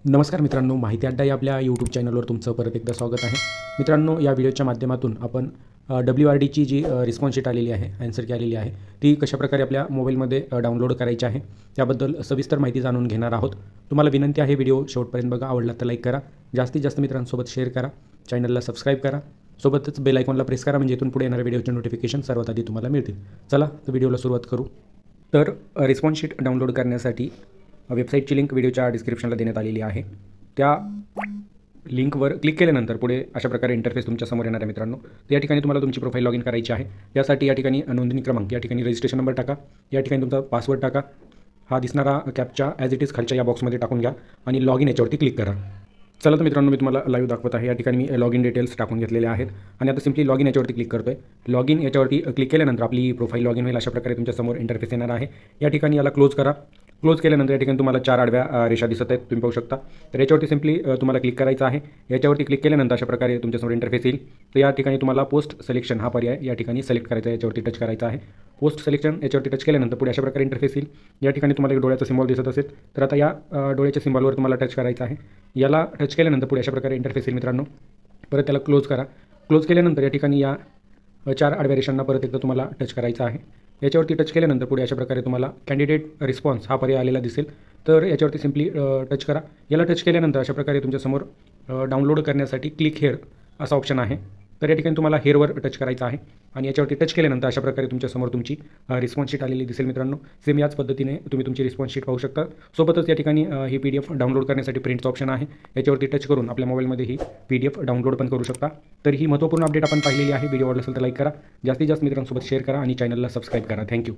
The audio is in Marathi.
नमस्कार मित्रांनो, माहिती अड्डा या आपल्या यूट्यूब चॅनलवर तुमचं परत एकदा स्वागत आहे. मित्रांनो, या व्हिडिओच्या माध्यमातून आपण WRDची जी रिस्पॉन्स शीट आलेली आहे, ॲन्सर की आलेली आहे, ती कशाप्रकारे आपल्या मोबाईलमध्ये डाउनलोड करायची आहे त्याबद्दल सविस्तर माहिती जाणून घेणार आहोत. तुम्हाला विनंती आहे, व्हिडिओ शेवटपर्यंत बघा. आवडला तर लाईक करा, जास्तीत जास्त मित्रांसोबत शेअर करा, चॅनलला सबस्क्राईब करा, सोबतच बेल आयकॉनला प्रेस करा, म्हणजे इथून पुढे येणाऱ्या व्हिडिओचे नोटिफिकेशन सर्वात आधी तुम्हाला मिळतील. चला तर व्हिडिओला सुरुवात करू. तर रिस्पॉन्स शीट डाउनलोड करण्यासाठी वेबसाईटची लिंक व्हिडिओच्या डिस्क्रिप्शनला देण्यात आलेली आहे. त्या लिंकवर क्लिक केल्यानंतर पुढे अशा प्रकारे इंटरफेस तुमच्यासमोर येणार आहे मित्रांनो. तर या ठिकाणी तुम्हाला तुमची प्रोफाईल लॉग इन करायची आहे. यासाठी या ठिकाणी नोंदणी क्रमांक, या ठिकाणी रजिस्ट्रेशन नंबर टाका, या ठिकाणी तुमचा पासवर्ड टाका. हा दिसणारा कॅपचा ॲज इट इज खालच्या या बॉक्समध्ये टाकून घ्या आणि लॉग इन याच्यावरती क्लिक करा. चला तर मित्रांनो, मी तुम्हाला लाईव्ह दाखवत आहे. या ठिकाणी मी लॉग इन डिटेल्स टाकून घेतलेले आहेत आणि आता सिम्पली लॉग इन याच्यावरती क्लिक करतो आहे. लॉग इन याच्यावरती क्लिक केल्यानंतर आपली प्रोफाईल लॉग इन होईल. अशा प्रकारे तुमच्यासमोर इंटरफेस येणार आहे. या ठिकाणी याला क्लोज करा. क्लोज केल्यानंतर या ठिकाणी तुम्हाला 4 आडव्या रेषा दिसत आहेत, तुम्ही पाहू शकता. तर याच्यावरती सिम्पली तुम्हाला क्लिक करायचं आहे. याच्यावरती क्लिक केल्यानंतर अशा प्रकारे तुमच्यासमोर इंटरफेस येईल. तर या ठिकाणी तुम्हाला पोस्ट सिलेक्शन हा पर्याय या ठिकाणी सिलेक्ट करायचा आहे, याच्यावरती टच करायचा आहे. पोस्ट सिलेक्शन याच्यावरती टच केल्यानंतर पुढे अशा प्रकारे इंटरफेस येईल. या ठिकाणी तुम्हाला एक डोळ्याचा सिम्बॉल दिसत असेल, तर आता या डोळ्याच्या सिम्बॉलवर तुम्हाला टच करायचं आहे. याला टच केल्यानंतर पुढे अशा प्रकारे इंटरफेस येईल मित्रांनो. परत त्याला क्लोज करा. क्लोज केल्यानंतर या ठिकाणी या 4 आडव्या रेषांना परत एकदा तुम्हाला टच करायचं आहे. याच्यावरती टच केल्यानंतर पुढे अशा प्रकारे तुम्हाला कॅन्डिडेट रिस्पॉन्स हा पर्याय आलेला दिसेल. तर याच्यावरती सिम्पली टच करा. याला टच केल्यानंतर अशा प्रकारे तुमच्यासमोर डाउनलोड करण्यासाठी क्लिक हेअर असा ऑप्शन आहे. तर या ठिकाणी तुम्हाला हेअरवर टच करायचं आहे आणि याच्यावरती टच केल्यानंतर अशा प्रकारे तुमच्यासमोर तुमची रिस्पॉन्स शीट आलेली दिसेल मित्रांनो. सेम याच पद्धतीने तुम्ही तुमची रिस्पॉन्स शीट पाहू शकता. सोबतच या ठिकाणी ही PDF डाउनलोड करण्यासाठी प्रिंटचा ऑप्शन आहे. याच्यावरती टच करून आपल्या मोबाईलमध्ये ही PDF डाउनलोड पण करू शकता. तर ही महत्त्वपूर्ण अपडेट आपण पाहिलेली आहे. व्हिडिओ आवडला असेल तर लाईक करा, जास्तीत जास्त मित्रांसोबत शेअर करा आणि चॅनलला सबस्क्राईब करा. थँक्यू.